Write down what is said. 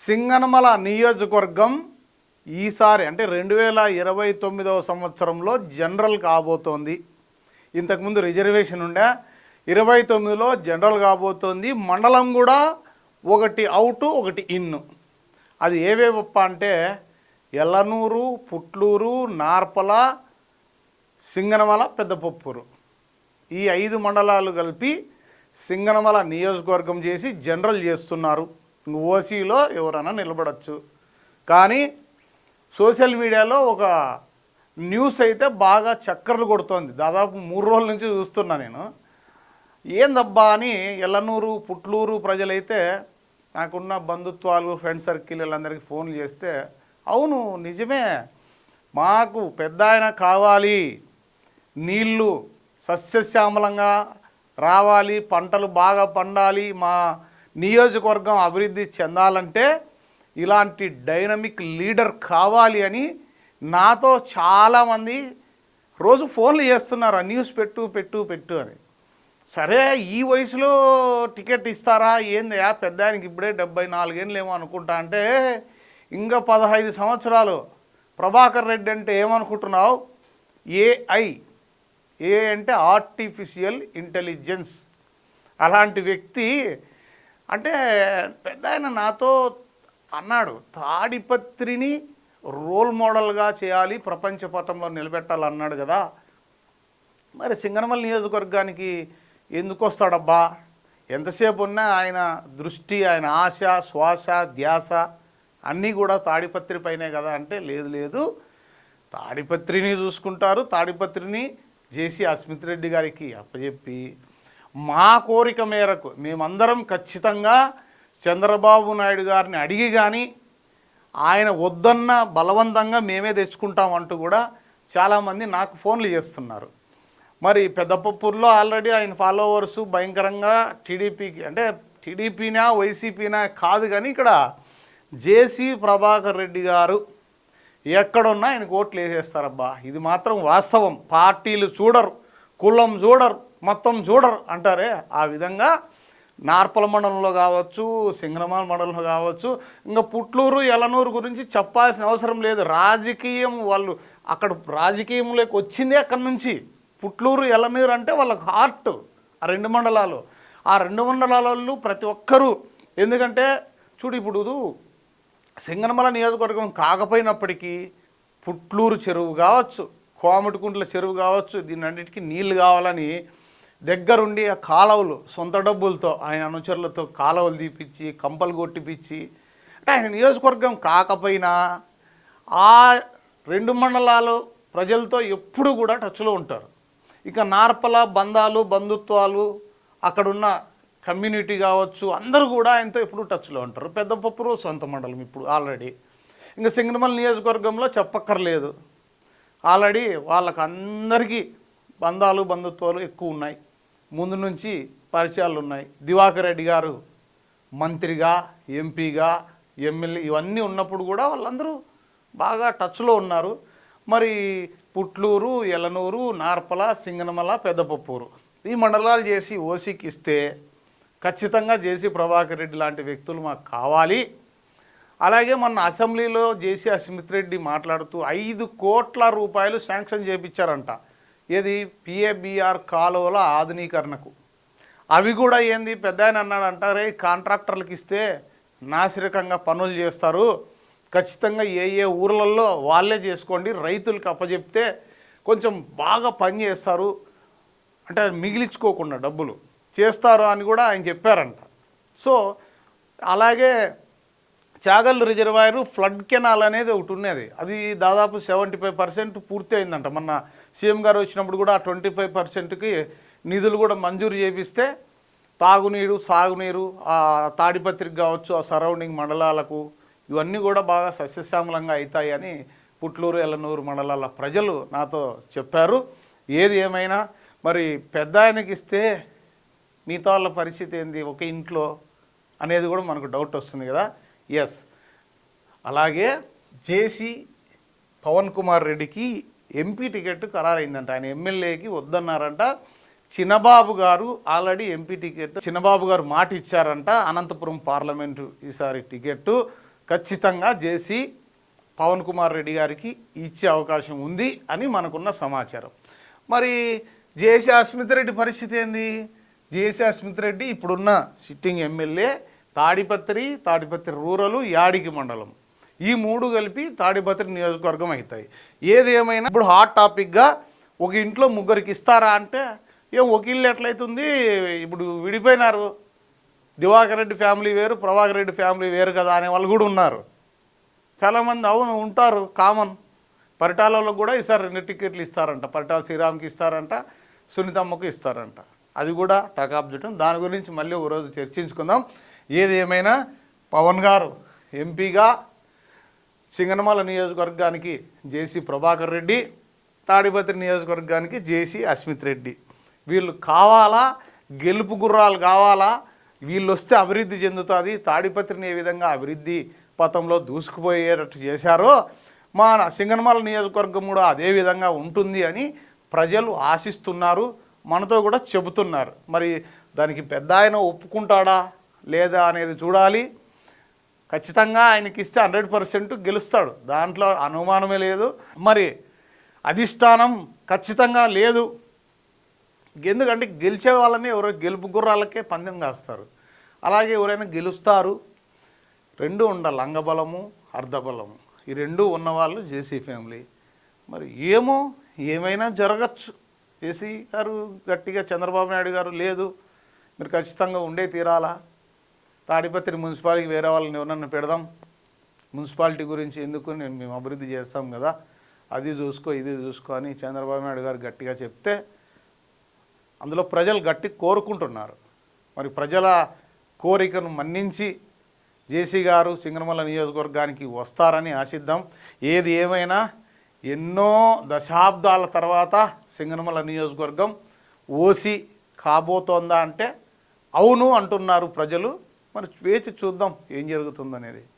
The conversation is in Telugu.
సింగనమల నియోజకవర్గం ఈసారి అంటే 2029వ సంవత్సరంలో జనరల్ కాబోతోంది. ఇంతకుముందు రిజర్వేషన్ ఉండే 29లో జనరల్ కాబోతోంది. మండలం కూడా ఒకటి అవుటు ఒకటి ఇన్ను. అది ఏవేవప్ప అంటే ఎల్లనూరు, పుట్లూరు, నార్పల, సింగనమల, పెద్దపప్పూరు ఈ 5 మండలాలు కలిపి సింగనమల నియోజకవర్గం చేసి జనరల్ చేస్తున్నారు. ఓసీలో ఎవరైనా నిలబడచ్చు. కానీ సోషల్ మీడియాలో ఒక న్యూస్ అయితే బాగా చక్కర్లు కొడుతోంది. దాదాపు 3 రోజుల నుంచి చూస్తున్నా నేను. ఏందబ్బా అని ఎల్లనూరు, పుట్లూరు ప్రజలైతే నాకున్న బంధుత్వాలు, ఫ్రెండ్ సర్కిల్ వీళ్ళందరికీ ఫోన్లు చేస్తే అవును నిజమే, మాకు పెద్ద ఆయన కావాలి, నీళ్ళు సస్యశ్యామలంగా రావాలి, పంటలు బాగా పండాలి, మా నియోజకవర్గం అభివృద్ధి చెందాలంటే ఇలాంటి డైనమిక్ లీడర్ కావాలి అని నాతో చాలామంది రోజు ఫోన్లు చేస్తున్నారు. ఆ న్యూస్ పెట్టు పెట్టు పెట్టు అని. సరే ఈ వయసులో టికెట్ ఇస్తారా ఏందయా, పెద్ద ఆయనకి ఇప్పుడే 74 ఏళ్ళు ఏమో అనుకుంటా అంటే ఇంకా 15 సంవత్సరాలు. ప్రభాకర్ రెడ్డి అంటే ఏమనుకుంటున్నావు? ఏఐ అంటే ఆర్టిఫిషియల్ ఇంటెలిజెన్స్. అలాంటి వ్యక్తి అంటే పెద్ద ఆయన నాతో అన్నాడు, తాడిపత్రిని రోల్ మోడల్గా చేయాలి, ప్రపంచ పటంలో నిలబెట్టాలన్నాడు కదా. మరి సింగనమల నియోజకవర్గానికి ఎందుకు వస్తాడబ్బా? ఎంతసేపు ఉన్నా ఆయన దృష్టి, ఆయన ఆశ, శ్వాస, ధ్యాస అన్నీ కూడా తాడిపత్రి పైనే కదా అంటే లేదు, తాడిపత్రిని చూసుకుంటారు. తాడిపత్రిని జేసీ అస్మిత్ రెడ్డి గారికి అప్పచెప్పి మా కోరిక మేరకు మేమందరం ఖచ్చితంగా చంద్రబాబు నాయుడు గారిని అడిగి కానీ ఆయన వద్దన్న బలవంతంగా మేమే తెచ్చుకుంటామంటూ కూడా చాలామంది నాకు ఫోన్లు చేస్తున్నారు. మరి పెద్దపప్పూరులో ఆల్రెడీ ఆయన ఫాలోవర్స్ భయంకరంగా టీడీపీకి, అంటే టీడీపీనా వైసీపీనా కాదు కానీ ఇక్కడ జేసీ ప్రభాకర్ రెడ్డి గారు ఎక్కడున్నా ఆయనకు ఓట్లు వేసేస్తారబ్బా. ఇది మాత్రం వాస్తవం. పార్టీలు చూడరు, కులం చూడరు, మొత్తం చూడరు అంటారే, ఆ విధంగా నార్పల మండలంలో కావచ్చు, సింగనమల మండలంలో కావచ్చు, ఇంకా పుట్లూరు, ఎల్లనూరు గురించి చెప్పాల్సిన అవసరం లేదు. రాజకీయం వాళ్ళు అక్కడ రాజకీయంలోకి వచ్చిందే అక్కడి నుంచి. పుట్లూరు, ఎల్లనూరు అంటే వాళ్ళకు హార్ట్ ఆ 2 మండలాలు. ఆ 2 మండలాలలో ప్రతి ఒక్కరూ, ఎందుకంటే చూడు ఇప్పుడు సింగనమల నియోజకవర్గం కాకపోయినప్పటికీ పుట్లూరు చెరువు కావచ్చు, కోమటికుంట్ల చెరువు కావచ్చు, దీని అన్నిటికీ నీళ్లు కావాలని దగ్గరుండి ఆ కాలువలు సొంత డబ్బులతో ఆయన అనుచరులతో కాలువలు తీపిచ్చి కంపలు కొట్టిపిచ్చి, అంటే ఆయన నియోజకవర్గం కాకపోయినా ఆ 2 మండలాలు ప్రజలతో ఎప్పుడు కూడా టచ్లో ఉంటారు. ఇక నార్పల బంధాలు, బంధుత్వాలు, అక్కడున్న కమ్యూనిటీ కావచ్చు, అందరూ కూడా ఆయనతో ఎప్పుడు టచ్లో ఉంటారు. పెద్దపప్పూరు సొంత మండలం ఇప్పుడు ఆల్రెడీ. ఇంకా సింగనమల నియోజకవర్గంలో చెప్పక్కర్లేదు, ఆల్రెడీ వాళ్ళకు అందరికీ బంధాలు, బంధుత్వాలు ఎక్కువ ఉన్నాయి, ముందు నుంచి పరిచయాలు ఉన్నాయి. దివాకర్ రెడ్డి గారు మంత్రిగా, ఎంపీగా, ఎమ్మెల్యే ఇవన్నీ ఉన్నప్పుడు కూడా వాళ్ళందరూ బాగా టచ్లో ఉన్నారు. మరి పుట్లూరు, ఎల్లనూరు, నార్పల, సింగనమల, పెద్దపప్పూరు ఈ మండలాలు చేసి ఓసీకి ఇస్తే ఖచ్చితంగా జేసీ ప్రభాకర్ రెడ్డి లాంటి వ్యక్తులు మాకు కావాలి. అలాగే మొన్న అసెంబ్లీలో జేసీ అస్మిత్ రెడ్డి మాట్లాడుతూ 5 కోట్ల రూపాయలు శాంక్షన్ చేయించారంట. ఏది పిఏబిఆర్ కాలువల ఆధునీకరణకు. అవి కూడా ఏంది పెద్ద ఆయన అన్నాడు అంటారే, కాంట్రాక్టర్లకు ఇస్తే నాసిరకంగా పనులు చేస్తారు, ఖచ్చితంగా ఏ ఊర్లలో వాళ్ళే చేసుకోండి, రైతులకు అప్పచెప్తే కొంచెం బాగా పని చేస్తారు, అంటే మిగిలించుకోకుండా డబ్బులు చేస్తారు అని కూడా ఆయన చెప్పారంట. సో అలాగే చాగల్లు రిజర్వాయరు ఫ్లడ్ కెనాల్ అనేది ఒకటి ఉన్నది, అది దాదాపు 75% పూర్తి అయిందంట. మొన్న సీఎం గారు వచ్చినప్పుడు కూడా 25%కి నిధులు కూడా మంజూరు చేపిస్తే తాగునీరు, సాగునీరు ఆ తాడిపత్రికి కావచ్చు, ఆ సరౌండింగ్ మండలాలకు ఇవన్నీ కూడా బాగా సస్యశ్యామలంగా అవుతాయి అని పుట్లూరు, ఎల్లనూరు మండలాల ప్రజలు నాతో చెప్పారు. ఏది ఏమైనా మరి పెద్ద ఆయనకి ఇస్తే మిగతా వాళ్ళ పరిస్థితి ఏంది ఒక ఇంట్లో అనేది కూడా మనకు డౌట్ వస్తుంది కదా. ఎస్, అలాగే జేసీ పవన్ కుమార్ రెడ్డికి ఎంపీ టికెట్ ఖరారైందంట. ఆయన ఎమ్మెల్యేకి వద్దన్నారంట. చిన్నబాబు గారు ఆల్రెడీ ఎంపీ టికెట్ చిన్నబాబు గారు మాట ఇచ్చారంట, అనంతపురం పార్లమెంటు ఈసారి టికెట్టు. ఖచ్చితంగా జేసీ పవన్ కుమార్ రెడ్డి గారికి ఇచ్చే అవకాశం ఉంది అని మనకున్న సమాచారం. మరి జేసీ అస్మిత్ రెడ్డి పరిస్థితి ఏంది? జేసీ అస్మిత్ రెడ్డి ఇప్పుడున్న సిట్టింగ్ ఎమ్మెల్యే తాడిపత్రి రూరల్, యాడికి మండలం, ఈ మూడు కలిపి తాడిపత్రి నియోజకవర్గం అవుతాయి. ఏది ఏమైనా ఇప్పుడు హాట్ టాపిక్గా ఒక ఇంట్లో ముగ్గురికి ఇస్తారా అంటే ఒక ఇల్లు ఎట్లయితుంది? ఇప్పుడు విడిపోయినారు, దివాకర్ రెడ్డి ఫ్యామిలీ వేరు, ప్రభాకర్ రెడ్డి ఫ్యామిలీ వేరు కదా అనే వాళ్ళు కూడా ఉన్నారు చాలామంది. అవును, ఉంటారు, కామన్. పరిటాలలో కూడా ఈసారి 2 టికెట్లు ఇస్తారంట. పరిటాల శ్రీరామ్కి ఇస్తారంట, సునీతమ్మకు ఇస్తారంట. అది కూడా టకాప్ చుట్టం. దాని గురించి మళ్ళీ ఒక రోజు చర్చించుకుందాం. ఏది ఏమైనా పవన్ గారు ఎంపీగా సింగనమల నియోజకవర్గానికి జేసీ ప్రభాకర్ రెడ్డి, తాడిపత్రి నియోజకవర్గానికి జేసీ అస్మిత్ రెడ్డి, వీళ్ళు కావాలా? గెలుపు గుర్రాలు కావాలా? వీళ్ళు వస్తే అభివృద్ధి చెందుతుంది. తాడిపత్రిని ఏ విధంగా అభివృద్ధి పథంలో దూసుకుపోయేటట్టు చేశారో మా సింగనమల నియోజకవర్గం కూడా అదే విధంగా ఉంటుంది అని ప్రజలు ఆశిస్తున్నారు, మనతో కూడా చెబుతున్నారు. మరి దానికి పెద్ద ఆయన ఒప్పుకుంటాడా లేదా అనేది చూడాలి. ఖచ్చితంగా ఆయనకి ఇస్తే 100% గెలుస్తాడు, దాంట్లో అనుమానమే లేదు. మరి అధిష్టానం ఖచ్చితంగా లేదు. ఎందుకంటే గెలిచే వాళ్ళని ఎవరో గెలుపు గుర్రాలకే పందెం కాస్తారు. అలాగే ఎవరైనా గెలుస్తారు, రెండు ఉండాలి, అంగబలము అర్ధబలము, ఈ రెండు ఉన్నవాళ్ళు జేసీ ఫ్యామిలీ. మరి ఏమైనా జరగచ్చు. జేసీ గారు గట్టిగా చంద్రబాబు నాయుడు గారు లేదు, మీరు ఖచ్చితంగా ఉండే తీరాలా, తాడిపత్రి మున్సిపాలిటీకి వేరే వాళ్ళని ఎవరన్నా పెడదాం, మున్సిపాలిటీ గురించి ఎందుకు, మేము అభివృద్ధి చేస్తాం కదా, అది చూసుకో ఇది చూసుకో అని చంద్రబాబు నాయుడు గారు గట్టిగా చెప్తే అందులో ప్రజలు గట్టి కోరుకుంటున్నారు. మరి ప్రజల కోరికను మన్నించి జేసీ గారు సింగనమల నియోజకవర్గానికి వస్తారని ఆశిద్దాం. ఏది ఏమైనా ఎన్నో దశాబ్దాల తర్వాత సింగనమల నియోజకవర్గం ఓసీ కాబోతోందా అంటే అవును అంటున్నారు ప్రజలు. మరి వేచి చూద్దాం ఏం జరుగుతుందనేది.